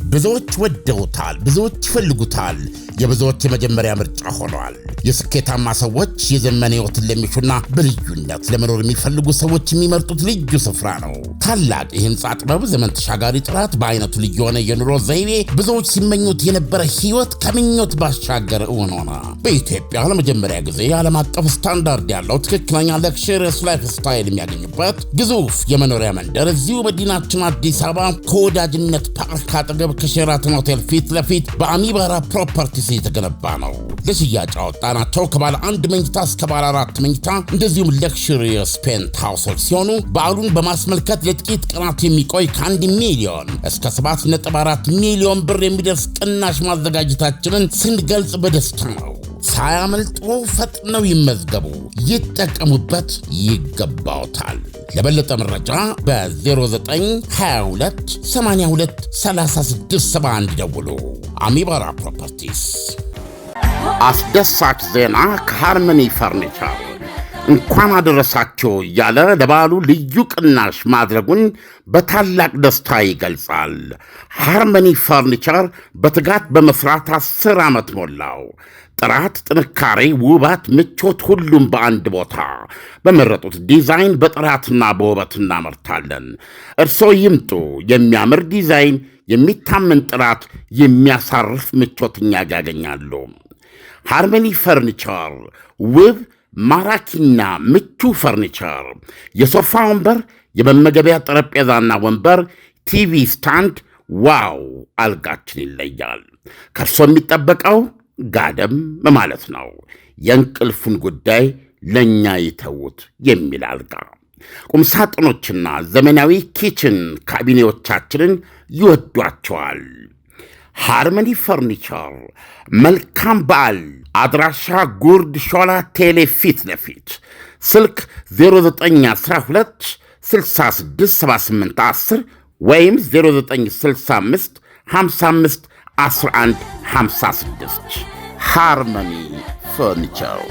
ብዙዎች ወደውታል፣ ብዙዎች ይፈልጉታል፣ የብዙዎች የመጀመሪያ ምርጫ ሆኗል። የስኬታማ ሰዎች የዘመን ሕይወትን ለሚሹና በልዩነት ለመኖር የሚፈልጉ ሰዎች የሚመርጡት ልዩ ስፍራ ነው። ታላቅ የሕንፃ ጥበብ፣ ዘመን ተሻጋሪ ጥራት፣ በአይነቱ ልዩ የሆነ የኑሮ ዘይቤ፣ ብዙዎች ሲመኙት የነበረ ሕይወት ከምኞት ባሻገር እውን ሆነ። በኢትዮጵያ ለመጀመሪያ ጊዜ ዓለም አቀፍ ስታንዳርድ ያለው ትክክለኛ ለክሽርስ ላይፍ ስታይል የሚያገኙበት ግዙፍ የመኖሪያ መንደር እዚሁ መዲናችን አዲስ አበባ ከወዳጅነት ፓርክ አጠገብ ከሼራተን ሆቴል ፊት ለፊት በአሚባራ ፕሮፐርቲስ የተገነባ ነው። ለሽያጭ አወጣናቸው ከባለ አንድ መኝታ እስከ ባለ 4 መኝታ እንደዚሁም ለክሽሪየስ ፔንት ሃውሶች ሲሆኑ በዓሉን በማስመልከት ለጥቂት ቀናት የሚቆይ ከ1 ሚሊዮን እስከ 7.4 ሚሊዮን ብር የሚደርስ ቅናሽ ማዘጋጀታችንን ስንገልጽ በደስታ ነው። ሳያመልጡ ፈጥነው ይመዝገቡ፣ ይጠቀሙበት፣ ይገባውታል። ለበለጠ መረጃ በ0922 82 36 71 ደውሉ። አሚባራ ፕሮፐርቲስ። አስደሳች ዜና ከሃርመኒ ፈርኒቸር እንኳን አደረሳችሁ እያለ ለበዓሉ ልዩ ቅናሽ ማድረጉን በታላቅ ደስታ ይገልጻል። ሃርመኒ ፈርኒቸር በትጋት በመስራት 10 ዓመት ሞላው። ጥራት፣ ጥንካሬ፣ ውበት፣ ምቾት፣ ሁሉም በአንድ ቦታ በመረጡት ዲዛይን በጥራትና በውበት እናመርታለን። እርስዎ ይምጡ። የሚያምር ዲዛይን፣ የሚታመን ጥራት፣ የሚያሳርፍ ምቾትኛ ያገኛሉ። ሃርመኒ ፈርኒቸር ውብ ማራኪና ምቹ ፈርኒቸር፣ የሶፋ ወንበር፣ የመመገቢያ ጠረጴዛና ወንበር፣ ቲቪ ስታንድ። ዋው! አልጋችን ይለያል። ከእርሶ የሚጠበቀው ጋደም ማለት ነው። የእንቅልፉን ጉዳይ ለእኛ ይተዉት የሚል አልጋ፣ ቁምሳጥኖችና ዘመናዊ ኪችን ካቢኔዎቻችንን ይወዷቸዋል። ሃርመኒ ፈርኒቸር። መልካም በዓል። አድራሻ ጉርድ ሾላ ቴሌ ፊት ለፊት፣ ስልክ 0912 6678 10 ወይም 0965 55 11 56። ሃርመኒ ፈርኒቸር።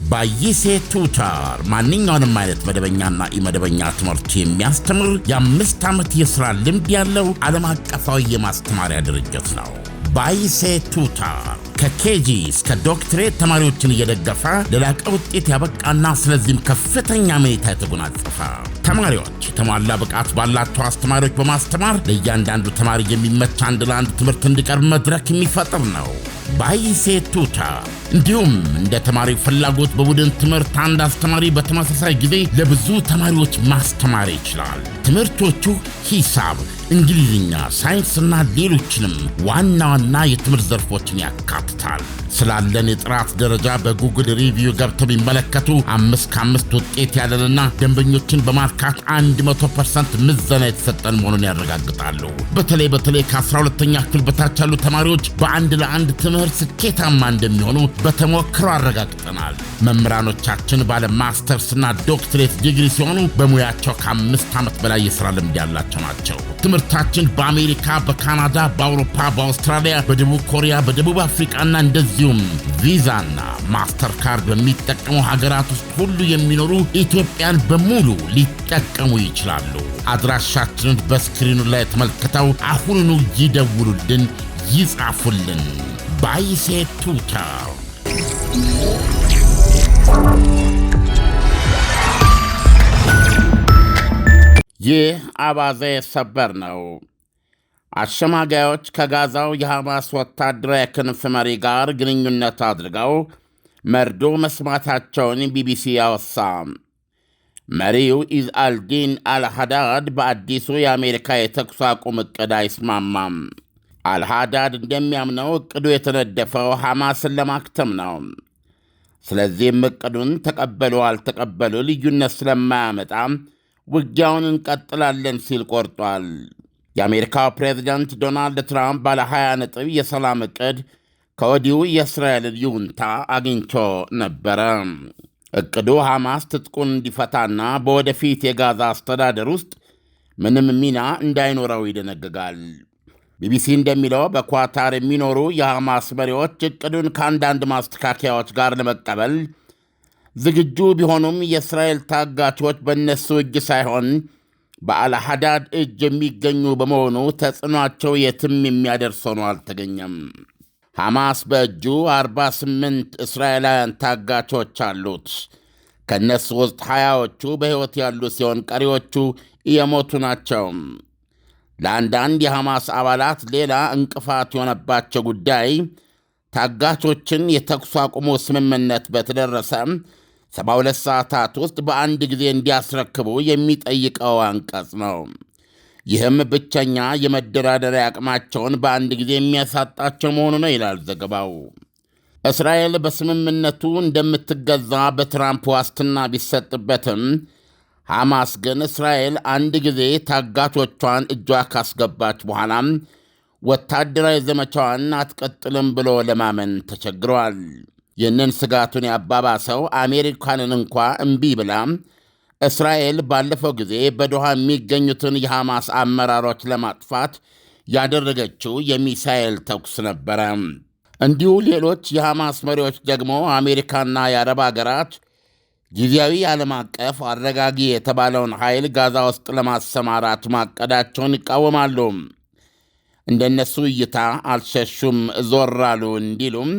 ባይሴ ቱተር ማንኛውንም አይነት መደበኛና ኢመደበኛ ትምህርት የሚያስተምር የ5 ዓመት የሥራ ልምድ ያለው ዓለም አቀፋዊ የማስተማሪያ ድርጅት ነው። ባይሴ ቱተር ከኬጂ እስከ ዶክትሬት ተማሪዎችን እየደገፈ ለላቀ ውጤት ያበቃና ስለዚህም ከፍተኛ መኔታ የተጎናጸፈ ተማሪዎች የተሟላ ብቃት ባላቸው አስተማሪዎች በማስተማር ለእያንዳንዱ ተማሪ የሚመች አንድ ለአንድ ትምህርት እንዲቀርብ መድረክ የሚፈጥር ነው። ባይሴ ቱተር እንዲሁም እንደ ተማሪ ፍላጎት በቡድን ትምህርት አንድ አስተማሪ በተመሳሳይ ጊዜ ለብዙ ተማሪዎች ማስተማር ይችላል። ትምህርቶቹ ሂሳብ፣ እንግሊዝኛ፣ ሳይንስና ሌሎችንም ዋና ዋና የትምህርት ዘርፎችን ያካትታል። ስላለን የጥራት ደረጃ በጉግል ሪቪው ገብተው ቢመለከቱ 5 ከ5 ውጤት ያለንና ደንበኞችን በማርካት 100% ምዘና የተሰጠን መሆኑን ያረጋግጣሉ። በተለይ ከ12ኛ ክፍል በታች ያሉ ተማሪዎች በአንድ ለአንድ ትምህርት ስኬታማ እንደሚሆኑ በተሞክሮ አረጋግጠናል። መምህራኖቻችን ባለ ማስተርስና ዶክትሬት ዲግሪ ሲሆኑ በሙያቸው ከ5 ዓመት በላይ የሥራ ልምድ ያላቸው ናቸው። ትምህርታችን በአሜሪካ፣ በካናዳ፣ በአውሮፓ፣ በአውስትራሊያ፣ በደቡብ ኮሪያ፣ በደቡብ አፍሪቃና እንደዚሁም ቪዛና ማስተር ካርድ በሚጠቀሙ ሀገራት ውስጥ ሁሉ የሚኖሩ ኢትዮጵያን በሙሉ ሊጠቀሙ ይችላሉ። አድራሻችንን በስክሪኑ ላይ ተመልክተው አሁኑኑ ይደውሉልን፣ ይጻፉልን። ባይሴ ቱተር። ይህ አባዜ ሰበር ነው። አሸማጋዮች ከጋዛው የሐማስ ወታደራዊ ክንፍ መሪ ጋር ግንኙነት አድርገው መርዶ መስማታቸውን ቢቢሲ ያወሳ። መሪው ኢዝ አልዲን አልሃዳድ በአዲሱ የአሜሪካ የተኩስ አቁም ዕቅድ አይስማማም። አልሃዳድ እንደሚያምነው ዕቅዱ የተነደፈው ሐማስን ለማክተም ነው። ስለዚህም ዕቅዱን ተቀበሉ አልተቀበሉ ልዩነት ስለማያመጣ ውጊያውን እንቀጥላለን ሲል ቆርጧል። የአሜሪካው ፕሬዝዳንት ዶናልድ ትራምፕ ባለ 20 ነጥብ የሰላም ዕቅድ ከወዲሁ የእስራኤልን ይሁንታ አግኝቶ ነበረ። ዕቅዱ ሐማስ ትጥቁን እንዲፈታና በወደፊት የጋዛ አስተዳደር ውስጥ ምንም ሚና እንዳይኖረው ይደነግጋል። ቢቢሲ እንደሚለው በኳታር የሚኖሩ የሐማስ መሪዎች ዕቅዱን ከአንዳንድ ማስተካከያዎች ጋር ለመቀበል ዝግጁ ቢሆኑም የእስራኤል ታጋቾች በእነሱ እጅ ሳይሆን በአልሐዳድ እጅ የሚገኙ በመሆኑ ተጽዕኗቸው የትም የሚያደርስ ሆኖ አልተገኘም። ሐማስ በእጁ 48 እስራኤላውያን ታጋቾች አሉት። ከእነሱ ውስጥ 20ዎቹ በሕይወት ያሉ ሲሆን ቀሪዎቹ የሞቱ ናቸው። ለአንዳንድ የሐማስ አባላት ሌላ እንቅፋት የሆነባቸው ጉዳይ ታጋቾችን የተኩስ አቁሙ ስምምነት በተደረሰ 72 ሰዓታት ውስጥ በአንድ ጊዜ እንዲያስረክቡ የሚጠይቀው አንቀጽ ነው። ይህም ብቸኛ የመደራደሪያ አቅማቸውን በአንድ ጊዜ የሚያሳጣቸው መሆኑ ነው ይላል ዘገባው። እስራኤል በስምምነቱ እንደምትገዛ በትራምፕ ዋስትና ቢሰጥበትም ሐማስ ግን እስራኤል አንድ ጊዜ ታጋቾቿን እጇ ካስገባች በኋላ ወታደራዊ ዘመቻዋን አትቀጥልም ብሎ ለማመን ተቸግረዋል። ይህንን ስጋቱን ያባባሰው አሜሪካንን እንኳ እምቢ ብላ እስራኤል ባለፈው ጊዜ በዶሃ የሚገኙትን የሐማስ አመራሮች ለማጥፋት ያደረገችው የሚሳኤል ተኩስ ነበረ። እንዲሁ ሌሎች የሐማስ መሪዎች ደግሞ አሜሪካና የአረብ አገራት ጊዜያዊ ዓለም አቀፍ አረጋጊ የተባለውን ኃይል ጋዛ ውስጥ ለማሰማራት ማቀዳቸውን ይቃወማሉ። እንደነሱ እይታ አልሸሹም ዞር አሉ እንዲሉም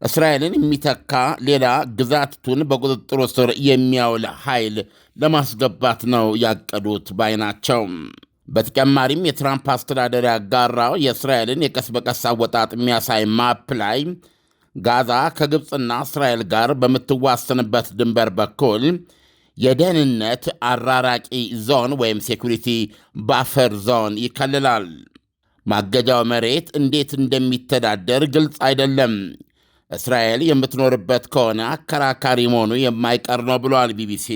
እስራኤልን የሚተካ ሌላ ግዛቲቱን በቁጥጥሩ ስር የሚያውል ኃይል ለማስገባት ነው ያቀዱት ባይ ናቸው። በተጨማሪም የትራምፕ አስተዳደር ያጋራው የእስራኤልን የቀስ በቀስ አወጣጥ የሚያሳይ ማፕ ላይ ጋዛ ከግብፅና እስራኤል ጋር በምትዋሰንበት ድንበር በኩል የደህንነት አራራቂ ዞን ወይም ሴኩሪቲ ባፈር ዞን ይከልላል። ማገጃው መሬት እንዴት እንደሚተዳደር ግልጽ አይደለም። እስራኤል የምትኖርበት ከሆነ አከራካሪ መሆኑ የማይቀር ነው ብሏል ቢቢሲ።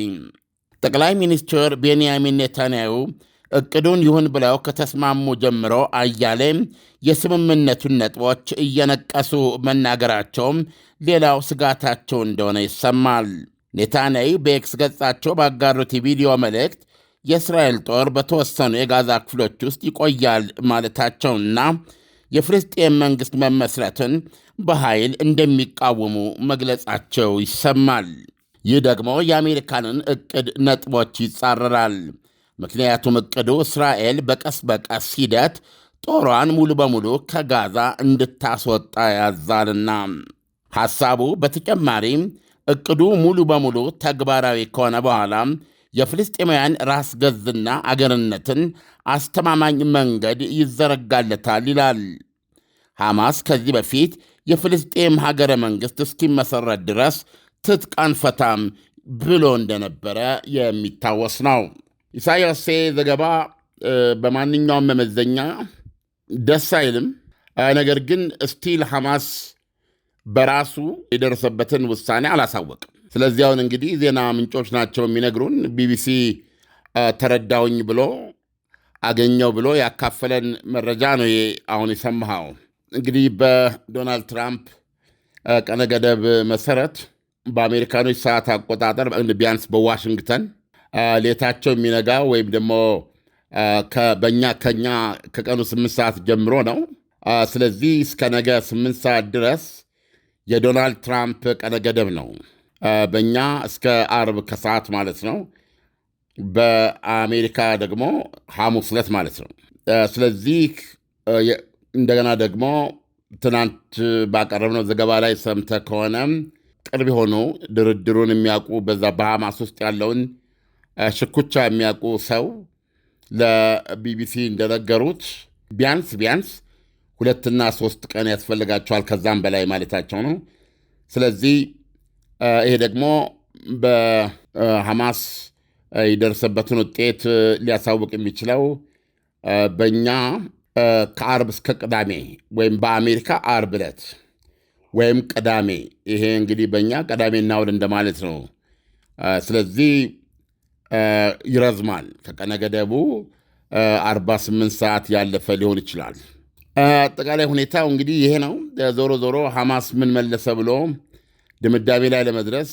ጠቅላይ ሚኒስትር ቤንያሚን ኔታንያሁ ዕቅዱን ይሁን ብለው ከተስማሙ ጀምሮ አያሌ የስምምነቱን ነጥቦች እየነቀሱ መናገራቸውም ሌላው ስጋታቸው እንደሆነ ይሰማል። ኔታንያሁ በኤክስ ገጻቸው ባጋሩት የቪዲዮ መልእክት የእስራኤል ጦር በተወሰኑ የጋዛ ክፍሎች ውስጥ ይቆያል ማለታቸውና የፍልስጤም መንግሥት መመስረትን በኃይል እንደሚቃወሙ መግለጻቸው ይሰማል። ይህ ደግሞ የአሜሪካንን ዕቅድ ነጥቦች ይጻረራል። ምክንያቱም ዕቅዱ እስራኤል በቀስ በቀስ ሂደት ጦሯን ሙሉ በሙሉ ከጋዛ እንድታስወጣ ያዛልና። ሐሳቡ በተጨማሪም ዕቅዱ ሙሉ በሙሉ ተግባራዊ ከሆነ በኋላ የፍልስጤማውያን ራስ ገዝና አገርነትን አስተማማኝ መንገድ ይዘረጋለታል ይላል። ሐማስ ከዚህ በፊት የፍልስጤም ሀገረ መንግሥት እስኪመሠረት ድረስ ትጥቅ አንፈታም ብሎ እንደነበረ የሚታወስ ነው። ኢሳያስ ዘገባ በማንኛውም መመዘኛ ደስ አይልም። ነገር ግን ስቲል ሐማስ በራሱ የደረሰበትን ውሳኔ አላሳወቅም። ስለዚህ አሁን እንግዲህ ዜና ምንጮች ናቸው የሚነግሩን። ቢቢሲ ተረዳውኝ ብሎ አገኘው ብሎ ያካፈለን መረጃ ነው አሁን የሰማኸው። እንግዲህ በዶናልድ ትራምፕ ቀነ ገደብ መሠረት በአሜሪካኖች ሰዓት አቆጣጠር ቢያንስ በዋሽንግተን ሌታቸው የሚነጋ ወይም ደግሞ ከኛ ከቀኑ 8 ሰዓት ጀምሮ ነው። ስለዚህ እስከ ነገ 8 ሰዓት ድረስ የዶናልድ ትራምፕ ቀነ ገደብ ነው። በእኛ እስከ አርብ ከሰዓት ማለት ነው። በአሜሪካ ደግሞ ሐሙስ ዕለት ማለት ነው። ስለዚህ እንደገና ደግሞ ትናንት ባቀረብነው ዘገባ ላይ ሰምተህ ከሆነ ቅርብ የሆኑ ድርድሩን የሚያውቁ በዛ በሐማስ ውስጥ ያለውን ሽኩቻ የሚያውቁ ሰው ለቢቢሲ እንደነገሩት ቢያንስ 2 እና 3 ቀን ያስፈልጋቸዋል፣ ከዛም በላይ ማለታቸው ነው። ስለዚህ ይሄ ደግሞ በሐማስ የደረሰበትን ውጤት ሊያሳውቅ የሚችለው በእኛ ከአርብ እስከ ቅዳሜ ወይም በአሜሪካ አርብ ዕለት ወይም ቅዳሜ፣ ይሄ እንግዲህ በእኛ ቅዳሜና እሑድ እንደማለት ነው። ስለዚህ ይረዝማል። ከቀነ ገደቡ 48 ሰዓት ያለፈ ሊሆን ይችላል። አጠቃላይ ሁኔታው እንግዲህ ይሄ ነው። ዞሮ ዞሮ ሐማስ ምን መለሰ ብሎ ድምዳሜ ላይ ለመድረስ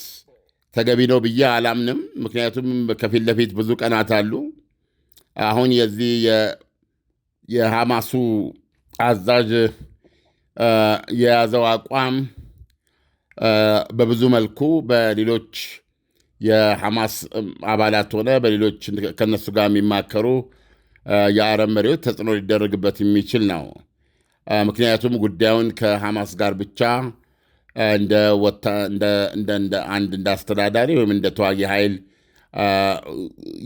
ተገቢ ነው ብዬ አላምንም። ምክንያቱም ከፊት ለፊት ብዙ ቀናት አሉ። አሁን የዚህ የሐማሱ አዛዥ የያዘው አቋም በብዙ መልኩ በሌሎች የሐማስ አባላት ሆነ በሌሎች ከነሱ ጋር የሚማከሩ የአረብ መሪዎች ተጽዕኖ ሊደረግበት የሚችል ነው። ምክንያቱም ጉዳዩን ከሐማስ ጋር ብቻ እንደ አንድ እንደ አስተዳዳሪ ወይም እንደ ተዋጊ ኃይል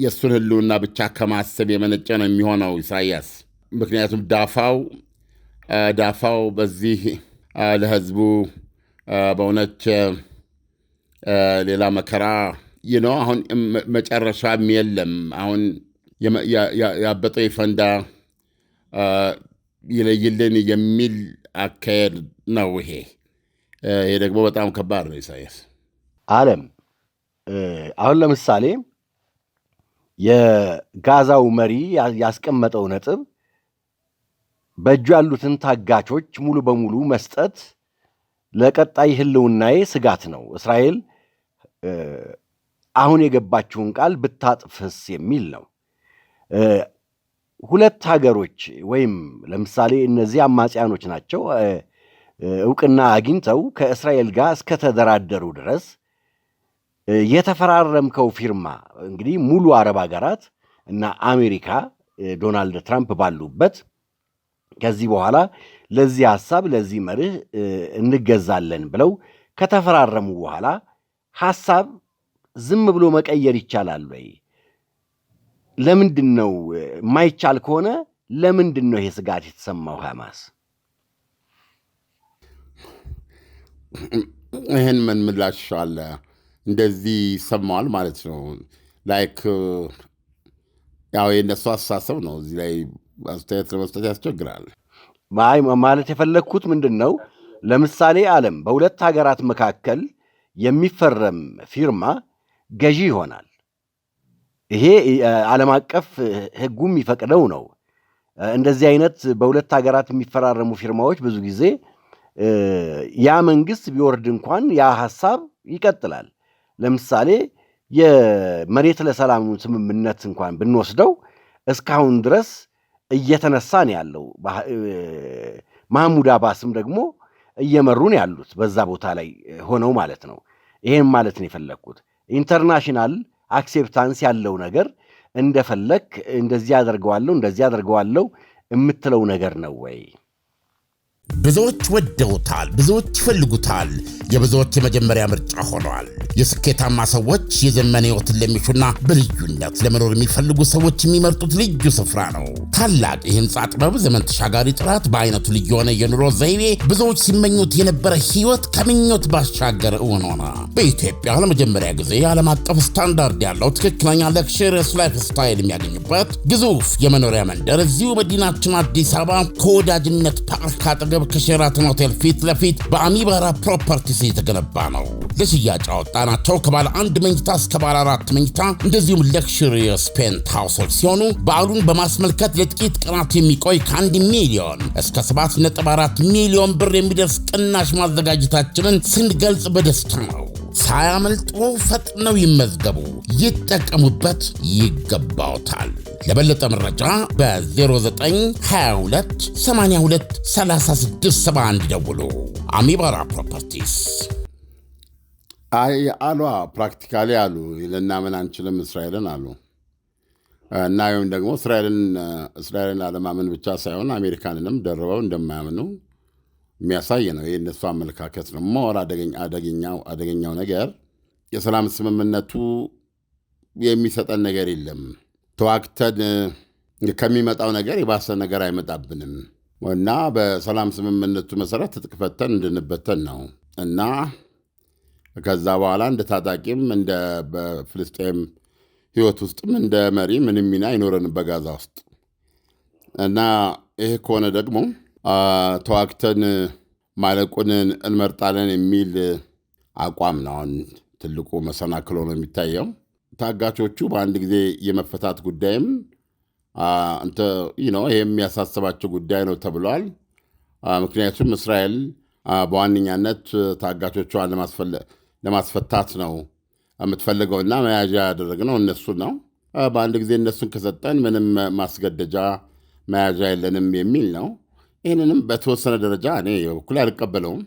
የእሱን ህልውና ብቻ ከማሰብ የመነጨ ነው የሚሆነው ኢሳያስ። ምክንያቱም ዳፋው በዚህ ለህዝቡ በእውነት ሌላ መከራ አሁን መጨረሻም የለም። አሁን ያበጠው ይፈንዳ ይለይልን የሚል አካሄድ ነው ይሄ ደግሞ በጣም ከባድ ነው ኢሳያስ። ዓለም አሁን ለምሳሌ የጋዛው መሪ ያስቀመጠው ነጥብ በእጁ ያሉትን ታጋቾች ሙሉ በሙሉ መስጠት ለቀጣይ ህልውናዬ ስጋት ነው፣ እስራኤል አሁን የገባችውን ቃል ብታጥፍስ የሚል ነው። ሁለት ሀገሮች ወይም ለምሳሌ እነዚህ አማጽያኖች ናቸው እውቅና አግኝተው ከእስራኤል ጋር እስከተደራደሩ ድረስ የተፈራረምከው ፊርማ እንግዲህ ሙሉ አረብ ሀገራት እና አሜሪካ ዶናልድ ትራምፕ ባሉበት ከዚህ በኋላ ለዚህ ሐሳብ ለዚህ መርህ እንገዛለን ብለው ከተፈራረሙ በኋላ ሐሳብ ዝም ብሎ መቀየር ይቻላል ወይ? ለምንድን ነው የማይቻል ከሆነ ለምንድን ነው ይሄ ስጋት የተሰማው ሐማስ? ይህን ምን ምላሽ አለ? እንደዚህ ይሰማዋል ማለት ነው። ላይክ ያው የእነሱ አስተሳሰብ ነው። እዚህ ላይ አስተያየት ለመስጠት ያስቸግራል። ማለት የፈለግኩት ምንድን ነው፣ ለምሳሌ ዓለም በሁለት ሀገራት መካከል የሚፈረም ፊርማ ገዢ ይሆናል። ይሄ ዓለም አቀፍ ሕጉ የሚፈቅደው ነው። እንደዚህ አይነት በሁለት ሀገራት የሚፈራረሙ ፊርማዎች ብዙ ጊዜ ያ መንግስት ቢወርድ እንኳን ያ ሐሳብ ይቀጥላል። ለምሳሌ የመሬት ለሰላም ስምምነት እንኳን ብንወስደው እስካሁን ድረስ እየተነሳ ነው ያለው። ማህሙድ አባስም ደግሞ እየመሩን ያሉት በዛ ቦታ ላይ ሆነው ማለት ነው። ይሄን ማለት ነው የፈለግኩት። ኢንተርናሽናል አክሴፕታንስ ያለው ነገር እንደፈለግ እንደዚህ አደርገዋለሁ የምትለው ነገር ነው ወይ? ብዙዎች ወደውታል፣ ብዙዎች ይፈልጉታል፣ የብዙዎች የመጀመሪያ ምርጫ ሆኗል። የስኬታማ ሰዎች የዘመን ሕይወትን ለሚሹና በልዩነት ለመኖር የሚፈልጉ ሰዎች የሚመርጡት ልዩ ስፍራ ነው። ታላቅ የህንፃ ጥበብ፣ ዘመን ተሻጋሪ ጥራት፣ በአይነቱ ልዩ የሆነ የኑሮ ዘይቤ፣ ብዙዎች ሲመኙት የነበረ ሕይወት ከምኞት ባሻገር እውን ሆነ። በኢትዮጵያ ለመጀመሪያ ጊዜ ዓለም አቀፍ ስታንዳርድ ያለው ትክክለኛ ለክሽርስ ላይፍ ስታይል የሚያገኙበት ግዙፍ የመኖሪያ መንደር እዚሁ መዲናችን አዲስ አበባ ከወዳጅነት ፓርክ አጠገብ ከሼራተን ሆቴል ፊት ለፊት በአሚባራ ፕሮፐርቲስ የተገነባ ነው። ለሽያጭ አወጣናቸው ከባለ አንድ መኝታ እስከ ባለ 4 መኝታ እንደዚሁም ለክሽሪየስ ፔንት ሃውሶች ሲሆኑ በዓሉን በማስመልከት ለጥቂት ቀናት የሚቆይ ከ1 ሚሊዮን እስከ 7.4 ሚሊዮን ብር የሚደርስ ቅናሽ ማዘጋጀታችንን ስንገልጽ በደስታ ነው። ሳያመልጡ ፈጥነው ይመዝገቡ፣ ይጠቀሙበት፣ ይገባውታል። ለበለጠ መረጃ በ0922 82 3671 ደውሉ። አሚባራ ፕሮፐርቲስ አሏ ፕራክቲካሊ አሉ ልናምን አንችልም እስራኤልን አሉ እና ወይም ደግሞ እስራኤልን አለማመን ብቻ ሳይሆን አሜሪካንንም ደርበው እንደማያምኑ የሚያሳይ ነው። ይህ እነሱ አመለካከት ነው። ሞር አደገኛው ነገር የሰላም ስምምነቱ የሚሰጠን ነገር የለም። ተዋግተን ከሚመጣው ነገር የባሰ ነገር አይመጣብንም እና በሰላም ስምምነቱ መሰረት ትጥቅ ፈተን እንድንበተን ነው እና ከዛ በኋላ እንደ ታጣቂም እንደ በፍልስጤም ህይወት ውስጥም እንደ መሪ ምንም ሚና አይኖረንም በጋዛ ውስጥ እና ይሄ ከሆነ ደግሞ ተዋግተን ማለቁን እንመርጣለን የሚል አቋም ነው አሁን ትልቁ መሰናክሎ ነው የሚታየው። ታጋቾቹ በአንድ ጊዜ የመፈታት ጉዳይም ይሄ የሚያሳስባቸው ጉዳይ ነው ተብሏል። ምክንያቱም እስራኤል በዋነኛነት ታጋቾቿን ለማስፈታት ነው የምትፈልገውና መያዣ ያደረግነው እነሱን ነው። በአንድ ጊዜ እነሱን ከሰጠን ምንም ማስገደጃ መያዣ የለንም የሚል ነው። ይህንንም በተወሰነ ደረጃ እኔ በኩል አልቀበለውም።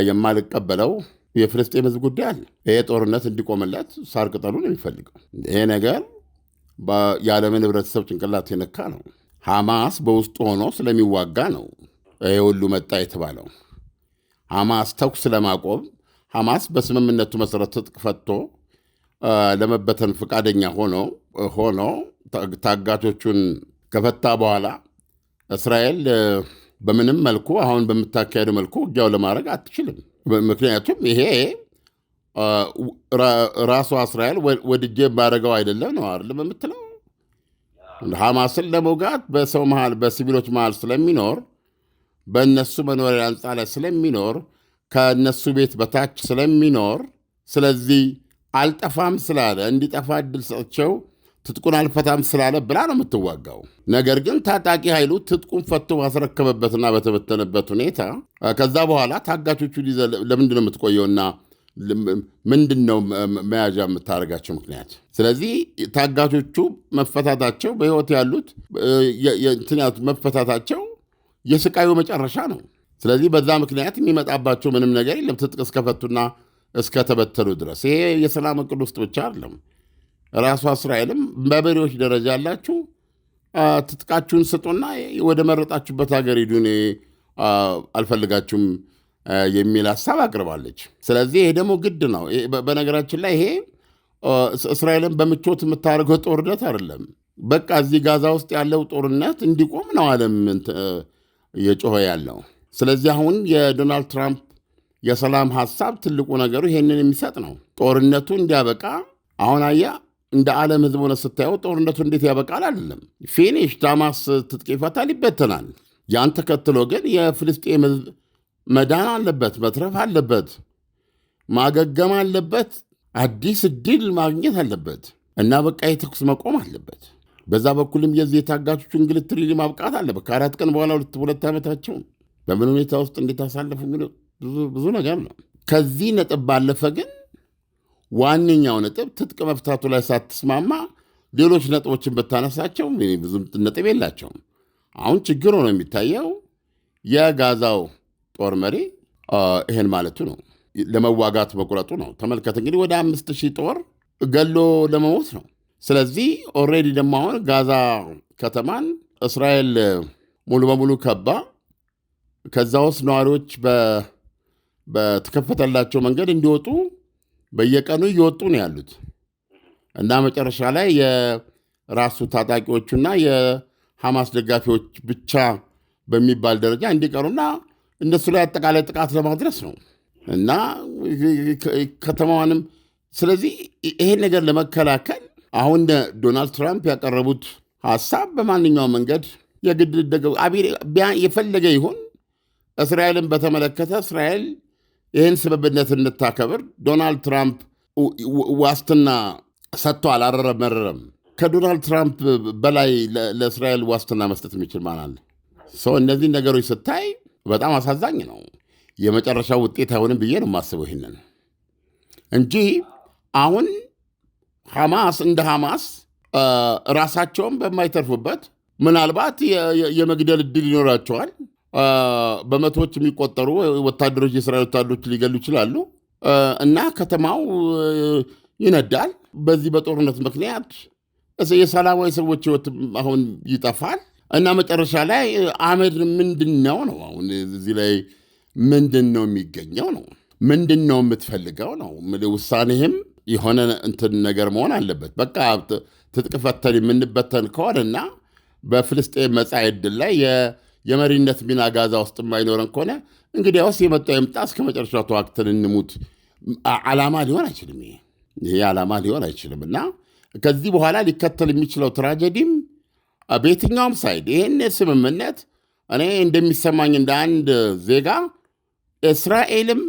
የማልቀበለው የፍልስጤም ህዝብ ጉዳይ አለ። ይሄ ጦርነት እንዲቆምለት ሳር ቅጠሉ ነው የሚፈልገው። ይሄ ነገር የዓለምን ህብረተሰብ ጭንቅላት የነካ ነው። ሐማስ በውስጡ ሆኖ ስለሚዋጋ ነው ይሄ ሁሉ መጣ የተባለው። ሐማስ ተኩስ ለማቆም ሐማስ በስምምነቱ መሠረት ትጥቅ ፈቶ ለመበተን ፈቃደኛ ሆኖ ታጋቾቹን ከፈታ በኋላ እስራኤል በምንም መልኩ አሁን በምታካሄደው መልኩ ውጊያው ለማድረግ አትችልም። ምክንያቱም ይሄ ራሷ እስራኤል ወድጄ ባደረገው አይደለም ነው አይደለም የምትለው። ሐማስን ለመውጋት በሰው መሃል በሲቪሎች መሃል ስለሚኖር በእነሱ መኖሪያ ሕንፃ ላይ ስለሚኖር ከእነሱ ቤት በታች ስለሚኖር ስለዚህ አልጠፋም ስላለ እንዲጠፋ እድል ሰጥቸው ትጥቁን አልፈታም ስላለ ብላ ነው የምትዋጋው። ነገር ግን ታጣቂ ኃይሉ ትጥቁን ፈቶ ባስረከበበትና በተበተነበት ሁኔታ ከዛ በኋላ ታጋቾቹ ለምንድን ነው የምትቆየውና ምንድን ነው መያዣ የምታደርጋቸው ምክንያት? ስለዚህ ታጋቾቹ መፈታታቸው በሕይወት ያሉት መፈታታቸው የስቃዩ መጨረሻ ነው። ስለዚህ በዛ ምክንያት የሚመጣባቸው ምንም ነገር የለም ትጥቅ እስከፈቱና እስከተበተኑ ድረስ። ይሄ የሰላም ዕቅድ ውስጥ ብቻ አይደለም። ራሷ እስራኤልም በመሪዎች ደረጃ ያላችሁ ትጥቃችሁን ስጡና ወደ መረጣችሁበት ሀገር ሂዱ፣ እኔ አልፈልጋችሁም የሚል ሀሳብ አቅርባለች። ስለዚህ ይሄ ደግሞ ግድ ነው። በነገራችን ላይ ይሄ እስራኤልን በምቾት የምታደርገው ጦርነት አይደለም። በቃ እዚህ ጋዛ ውስጥ ያለው ጦርነት እንዲቆም ነው ዓለም እየጮኸ ያለው። ስለዚህ አሁን የዶናልድ ትራምፕ የሰላም ሀሳብ ትልቁ ነገሩ ይሄንን የሚሰጥ ነው። ጦርነቱ እንዲያበቃ አሁን እንደ ዓለም ህዝብ ሆነ ስታየው ጦርነቱ እንዴት ያበቃል አይደለም። ፊኒሽ ዳማስ ትጥቅ ይፈታል፣ ይበተናል። ያን ተከትሎ ግን የፍልስጤም ህዝብ መዳን አለበት፣ መትረፍ አለበት፣ ማገገም አለበት፣ አዲስ እድል ማግኘት አለበት እና በቃ የተኩስ መቆም አለበት። በዛ በኩልም የዚህ የታጋቾቹ እንግልት ሪሊ ማብቃት አለበት። ከ4 ቀን በኋላ 2 ዓመታቸው በምን ሁኔታ ውስጥ እንዴት አሳለፉ ብዙ ነገር ነው። ከዚህ ነጥብ ባለፈ ግን ዋነኛው ነጥብ ትጥቅ መፍታቱ ላይ ሳትስማማ ሌሎች ነጥቦችን ብታነሳቸው ብዙ ነጥብ የላቸውም። አሁን ችግር ሆኖ የሚታየው የጋዛው ጦር መሪ ይሄን ማለቱ ነው፣ ለመዋጋት መቁረጡ ነው። ተመልከት እንግዲህ ወደ 5000 ጦር ገሎ ለመሞት ነው። ስለዚህ ኦልሬዲ ደግሞ አሁን ጋዛ ከተማን እስራኤል ሙሉ በሙሉ ከባ ከዛ ውስጥ ነዋሪዎች በተከፈተላቸው መንገድ እንዲወጡ በየቀኑ እየወጡ ነው ያሉት እና መጨረሻ ላይ የራሱ ታጣቂዎቹና የሐማስ ደጋፊዎች ብቻ በሚባል ደረጃ እንዲቀሩና እነሱ ላይ አጠቃላይ ጥቃት ለማድረስ ነው እና ከተማዋንም። ስለዚህ ይሄን ነገር ለመከላከል አሁን ዶናልድ ትራምፕ ያቀረቡት ሐሳብ በማንኛውም መንገድ የግድ የፈለገ ይሁን እስራኤልን በተመለከተ እስራኤል ይህን ስምምነት እንድታከብር ዶናልድ ትራምፕ ዋስትና ሰጥቶ አላረረም። ከዶናልድ ትራምፕ በላይ ለእስራኤል ዋስትና መስጠት የሚችል ማን አለ? እነዚህ ነገሮች ስታይ በጣም አሳዛኝ ነው። የመጨረሻው ውጤት አይሆንም ብዬ ነው የማስበው ይህንን እንጂ አሁን ሐማስ እንደ ሐማስ ራሳቸውን በማይተርፉበት ምናልባት የመግደል ዕድል ይኖራቸዋል። በመቶዎች የሚቆጠሩ ወታደሮች የእስራኤል ወታደሮች ሊገሉ ይችላሉ እና ከተማው ይነዳል። በዚህ በጦርነት ምክንያት የሰላማዊ ሰዎች ሕይወት አሁን ይጠፋል እና መጨረሻ ላይ አመድ ምንድን ነው አሁን እዚህ ላይ ምንድን ነው የሚገኘው ነው? ምንድን ነው የምትፈልገው ነው? ውሳኔህም የሆነ እንትን ነገር መሆን አለበት። በቃ ትጥቅ ፈተን የምንበተን ከሆነና በፍልስጤም መጻኢ ዕድል ላይ የመሪነት ሚና ጋዛ ውስጥ የማይኖረን ከሆነ እንግዲያውስ የመጣው የምጣ እስከ መጨረሻው ተዋግተን እንሙት ዓላማ ሊሆን አይችልም። ይሄ ዓላማ ሊሆን አይችልም እና ከዚህ በኋላ ሊከተል የሚችለው ትራጀዲም በየትኛውም ሳይድ ይህን ስምምነት እኔ እንደሚሰማኝ እንደ አንድ ዜጋ እስራኤልም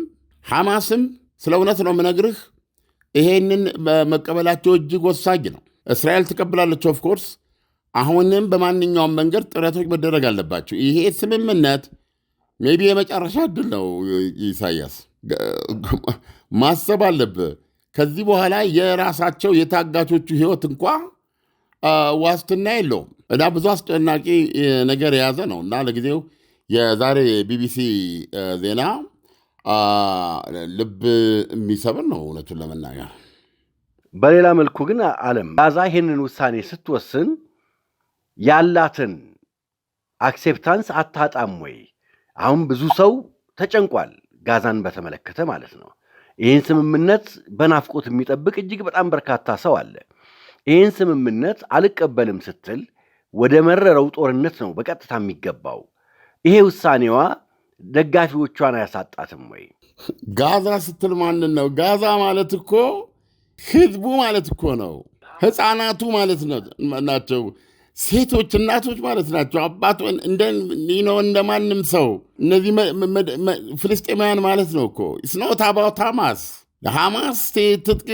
ሐማስም ስለ እውነት ነው የምነግርህ ይሄንን መቀበላቸው እጅግ ወሳኝ ነው። እስራኤል ትቀብላለች ኦፍኮርስ። አሁንም በማንኛውም መንገድ ጥረቶች መደረግ አለባቸው። ይሄ ስምምነት ሜይ ቢ የመጨረሻ ዕድል ነው። ኢሳያስ ማሰብ አለብህ። ከዚህ በኋላ የራሳቸው የታጋቾቹ ሕይወት እንኳ ዋስትና የለውም እና ብዙ አስጨናቂ ነገር የያዘ ነው እና ለጊዜው የዛሬ ቢቢሲ ዜና ልብ የሚሰብር ነው እውነቱን ለመናገር። በሌላ መልኩ ግን ዓለም ጋዛ ይህንን ውሳኔ ስትወስን ያላትን አክሴፕታንስ አታጣም ወይ? አሁን ብዙ ሰው ተጨንቋል፣ ጋዛን በተመለከተ ማለት ነው። ይህን ስምምነት በናፍቆት የሚጠብቅ እጅግ በጣም በርካታ ሰው አለ። ይህን ስምምነት አልቀበልም ስትል ወደ መረረው ጦርነት ነው በቀጥታ የሚገባው። ይሄ ውሳኔዋ ደጋፊዎቿን አያሳጣትም ወይ? ጋዛ ስትል ማንን ነው? ጋዛ ማለት እኮ ህዝቡ ማለት እኮ ነው። ህፃናቱ ማለት ናቸው። ሴቶች፣ እናቶች ማለት ናቸው። አባቱ እንደ ማንም ሰው እነዚህ ፍልስጤማውያን ማለት ነው እኮ ስኖት አባውት ሐማስ። ሐማስ ትጥቅ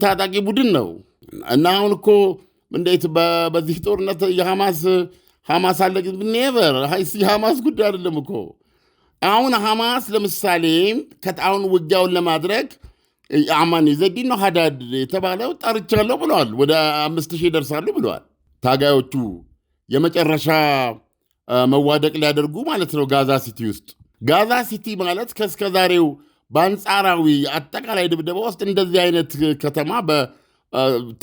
ታጣቂ ቡድን ነው እና አሁን እኮ እንዴት በዚህ ጦርነት ሐማስ አለ? ኔቨር። የሐማስ ጉዳይ አይደለም እኮ። አሁን ሐማስ ለምሳሌ አሁን ውጊያውን ለማድረግ አማን ዘዲን ነው ሀዳድ የተባለው ጠርቻለሁ ብለዋል። ወደ 5000 ይደርሳሉ ብለዋል። ታጋዮቹ የመጨረሻ መዋደቅ ሊያደርጉ ማለት ነው ጋዛ ሲቲ ውስጥ። ጋዛ ሲቲ ማለት ከእስከዛሬው በአንጻራዊ አጠቃላይ ድብደባ ውስጥ እንደዚህ አይነት ከተማ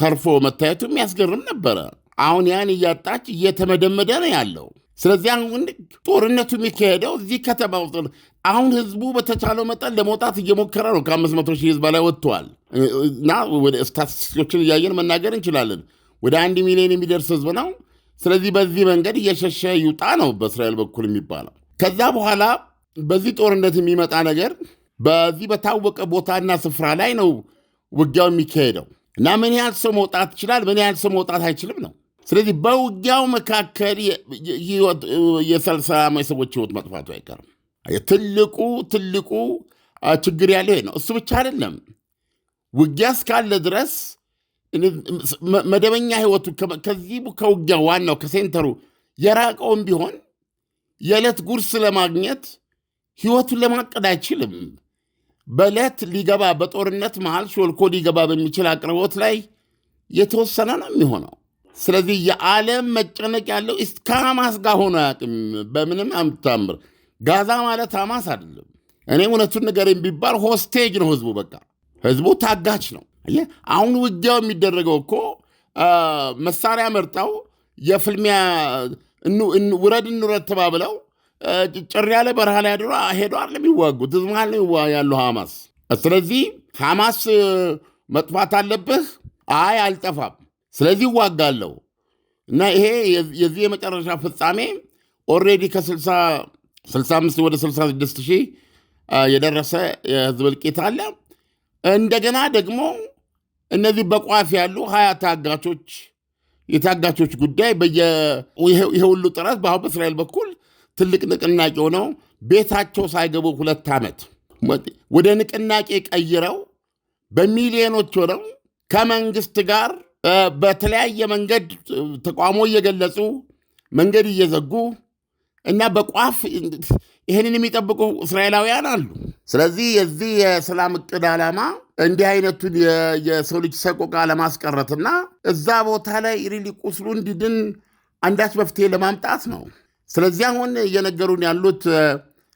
ተርፎ መታየቱ የሚያስገርም ነበረ። አሁን ያን እያጣች እየተመደመደ ነው ያለው። ስለዚህ አሁን ጦርነቱ የሚካሄደው እዚህ ከተማ ውስጥ። አሁን ህዝቡ በተቻለው መጠን ለመውጣት እየሞከረ ነው። ከ500,000 ህዝብ በላይ ወጥተዋል እና ወደ ስታቲስቲኮችን እያየን መናገር እንችላለን። ወደ 1 ሚሊዮን የሚደርስ ህዝብ ነው። ስለዚህ በዚህ መንገድ እየሸሸ ይውጣ ነው በእስራኤል በኩል የሚባለው። ከዛ በኋላ በዚህ ጦርነት የሚመጣ ነገር በዚህ በታወቀ ቦታና ስፍራ ላይ ነው ውጊያው የሚካሄደው እና ምን ያህል ሰው መውጣት ይችላል፣ ምን ያህል ሰው መውጣት አይችልም ነው። ስለዚህ በውጊያው መካከል የሰላማዊ ሰዎች ህይወት መጥፋቱ አይቀርም። ትልቁ ችግር ያለው ይሄ ነው። እሱ ብቻ አይደለም። ውጊያ እስካለ ድረስ መደበኛ ህይወቱ ከዚህ ከውጊያ ዋናው ከሴንተሩ የራቀውም ቢሆን የዕለት ጉርስ ለማግኘት ህይወቱን ለማቀድ አይችልም። በዕለት ሊገባ በጦርነት መሃል ሾልኮ ሊገባ በሚችል አቅርቦት ላይ የተወሰነ ነው የሚሆነው። ስለዚህ የዓለም መጨነቅ ያለው ከሐማስ ጋር ሆኖ አያውቅም በምንም አምታምር። ጋዛ ማለት ሐማስ አይደለም። እኔ እውነቱን ንገረኝ ቢባል ሆስቴጅ ነው ህዝቡ። በቃ ህዝቡ ታጋች ነው። አሁን ውጊያው የሚደረገው እኮ መሳሪያ መርጠው የፍልሚያ ውረድ እንውረድ ተባብለው ጭር ያለ በረሃ ላይ ሄዶ አይደለም የሚዋጉት፣ ህዝብ መሃል ነው ያለው ሐማስ። ስለዚህ ሐማስ መጥፋት አለብህ። አይ አልጠፋም፣ ስለዚህ እዋጋለሁ እና ይሄ የዚህ የመጨረሻ ፍጻሜ ኦልሬዲ ከ65 ወደ 66 ሺህ የደረሰ የህዝብ እልቂት አለ። እንደገና ደግሞ እነዚህ በቋፍ ያሉ 20 ታጋቾች የታጋቾች ጉዳይ ይሄ ሁሉ ጥረት በአሁን በእስራኤል በኩል ትልቅ ንቅናቄ ሆነው ቤታቸው ሳይገቡ 2 ዓመት ወደ ንቅናቄ ቀይረው በሚሊዮኖች ሆነው ከመንግስት ጋር በተለያየ መንገድ ተቃውሞ እየገለጹ መንገድ እየዘጉ እና በቋፍ ይህንን የሚጠብቁ እስራኤላውያን አሉ። ስለዚህ የዚህ የሰላም ዕቅድ ዓላማ እንዲህ አይነቱን የሰው ልጅ ሰቆቃ ለማስቀረትና እዛ ቦታ ላይ ሪሊ ቁስሉ እንዲድን አንዳች መፍትሄ ለማምጣት ነው። ስለዚህ አሁን እየነገሩን ያሉት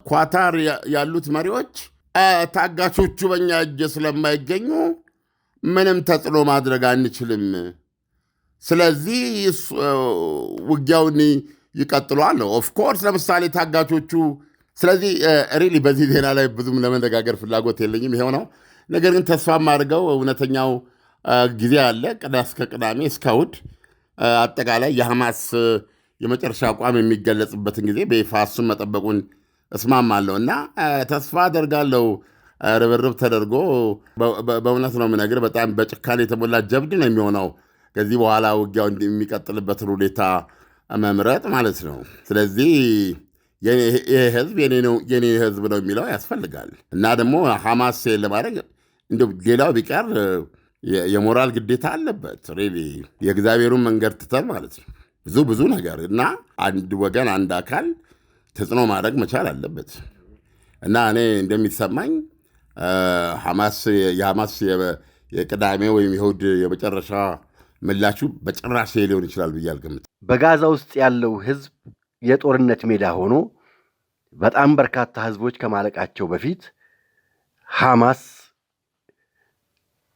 ኳታር ያሉት መሪዎች ታጋቾቹ በእኛ እጅ ስለማይገኙ ምንም ተጽዕኖ ማድረግ አንችልም፣ ስለዚህ ውጊያውን ይቀጥሏል ነው። ኦፍኮርስ ለምሳሌ ታጋቾቹ ስለዚህ ሪሊ በዚህ ዜና ላይ ብዙም ለመነጋገር ፍላጎት የለኝም፣ ይሄው ነው። ነገር ግን ተስፋ የማደርገው እውነተኛው ጊዜ አለ፣ እስከ ቅዳሜ እስከ እሑድ አጠቃላይ የሐማስ የመጨረሻ አቋም የሚገለጽበትን ጊዜ በይፋ እሱን መጠበቁን እስማማለሁ እና ተስፋ አደርጋለሁ ርብርብ ተደርጎ በእውነት ነው የምነግርህ፣ በጣም በጭካኔ የተሞላ ጀብድ ነው የሚሆነው ከዚህ በኋላ ውጊያው የሚቀጥልበትን ሁኔታ መምረጥ ማለት ነው። ስለዚህ ይህ ህዝብ የኔ ህዝብ ነው የሚለው ያስፈልጋል እና ደግሞ ሐማስ ለማድረግ ሌላው ቢቀር የሞራል ግዴታ አለበት። ሪሊ የእግዚአብሔሩን መንገድ ትተን ማለት ነው ብዙ ነገር እና አንድ ወገን አንድ አካል ተጽዕኖ ማድረግ መቻል አለበት እና እኔ እንደሚሰማኝ የሐማስ የቅዳሜ ወይም የእሑድ የመጨረሻ ምላሹ በጭራሽ ሊሆን ይችላል ብዬ አልገምትም። በጋዛ ውስጥ ያለው ህዝብ የጦርነት ሜዳ ሆኖ በጣም በርካታ ህዝቦች ከማለቃቸው በፊት ሐማስ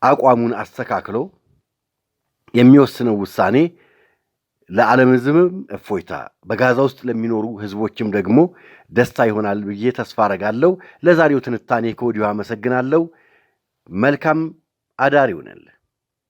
አቋሙን አስተካክሎ የሚወስነው ውሳኔ ለዓለም ሕዝብም እፎይታ፣ በጋዛ ውስጥ ለሚኖሩ ሕዝቦችም ደግሞ ደስታ ይሆናል ብዬ ተስፋ አደርጋለሁ። ለዛሬው ትንታኔ ከወዲሁ አመሰግናለሁ። መልካም አዳር ይሁንልህ።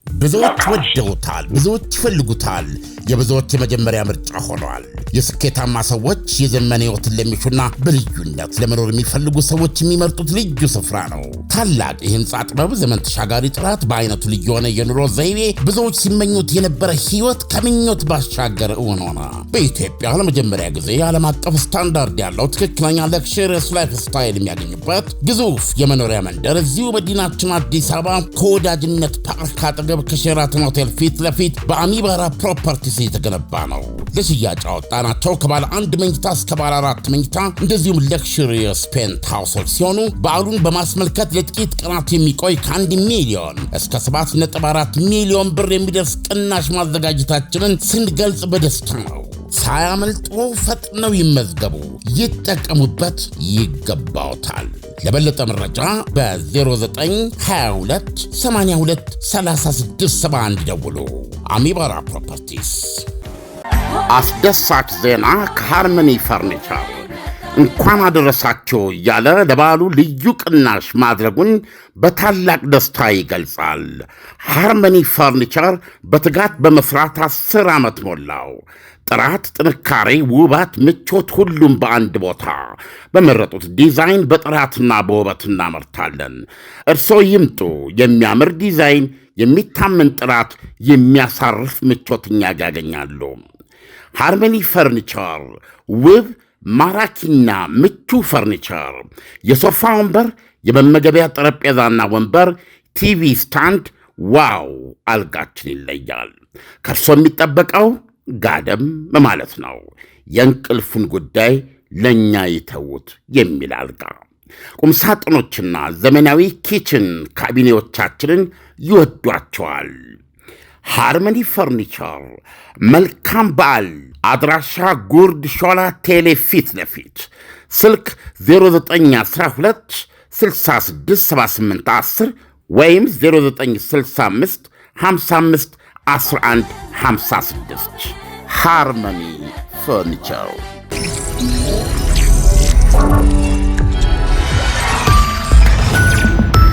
ብዙዎች ወደውታል፣ ብዙዎች ይፈልጉታል፣ የብዙዎች የመጀመሪያ ምርጫ ሆኗል። የስኬታማ ሰዎች የዘመን ሕይወትን ለሚሹና በልዩነት ለመኖር የሚፈልጉ ሰዎች የሚመርጡት ልዩ ስፍራ ነው። ታላቅ የህንፃ ጥበብ፣ ዘመን ተሻጋሪ ጥራት፣ በአይነቱ ልዩ የሆነ የኑሮ ዘይቤ፣ ብዙዎች ሲመኙት የነበረ ሕይወት ከምኞት ባሻገር እውን ሆነ። በኢትዮጵያ ለመጀመሪያ ጊዜ ዓለም አቀፍ ስታንዳርድ ያለው ትክክለኛ ለክሽርስ ላይፍ ስታይል የሚያገኙበት ግዙፍ የመኖሪያ መንደር እዚሁ መዲናችን አዲስ አበባ ከወዳጅነት ፓርክ አጠገብ ከሼራተን ሆቴል ፊት ለፊት በአሚባራ ፕሮፐርቲስ የተገነባ ነው። ለሽያጭ አወጣናቸው ከባለ አንድ መኝታ እስከ ባለ 4 መኝታ እንደዚሁም ለክሽሪየስ ፔንት ሃውሶች ሲሆኑ በዓሉን በማስመልከት ለጥቂት ቀናት የሚቆይ ከ1 ሚሊዮን እስከ 7.4 ሚሊዮን ብር የሚደርስ ቅናሽ ማዘጋጀታችንን ስንገልጽ በደስታ ነው። ሳያመልጦ ፈጥነው ይመዝገቡ፣ ይጠቀሙበት፣ ይገባውታል። ለበለጠ መረጃ በ0922 82 3671 ደውሉ። አሚባራ ፕሮፐርቲስ። አስደሳች ዜና ከሃርመኒ ፈርኒቸር እንኳን አደረሳችሁ እያለ ለበዓሉ ልዩ ቅናሽ ማድረጉን በታላቅ ደስታ ይገልጻል። ሃርመኒ ፈርኒቸር በትጋት በመስራት 10 ዓመት ሞላው። ጥራት፣ ጥንካሬ፣ ውበት፣ ምቾት፣ ሁሉም በአንድ ቦታ በመረጡት ዲዛይን በጥራትና በውበት እናመርታለን። እርስዎ ይምጡ። የሚያምር ዲዛይን፣ የሚታመን ጥራት፣ የሚያሳርፍ ምቾትኛ ያገኛሉ። ሃርመኒ ፈርኒቸር ውብ ማራኪና ምቹ ፈርኒቸር፣ የሶፋ ወንበር፣ የመመገቢያ ጠረጴዛና ወንበር፣ ቲቪ ስታንድ። ዋው! አልጋችን ይለያል። ከእርሶ የሚጠበቀው ጋደም ማለት ነው። የእንቅልፉን ጉዳይ ለእኛ ይተዉት የሚል አልጋ፣ ቁምሳጥኖችና ዘመናዊ ኪችን ካቢኔዎቻችንን ይወዷቸዋል። ሃርመኒ ፈርኒቸር። መልካም በዓል። አድራሻ ጉርድ ሾላ ቴሌ ፊት ለፊት፣ ስልክ 0912 6678 10 ወይም 0965 55 11 56 ሃርመኒ ፈርኒቸር።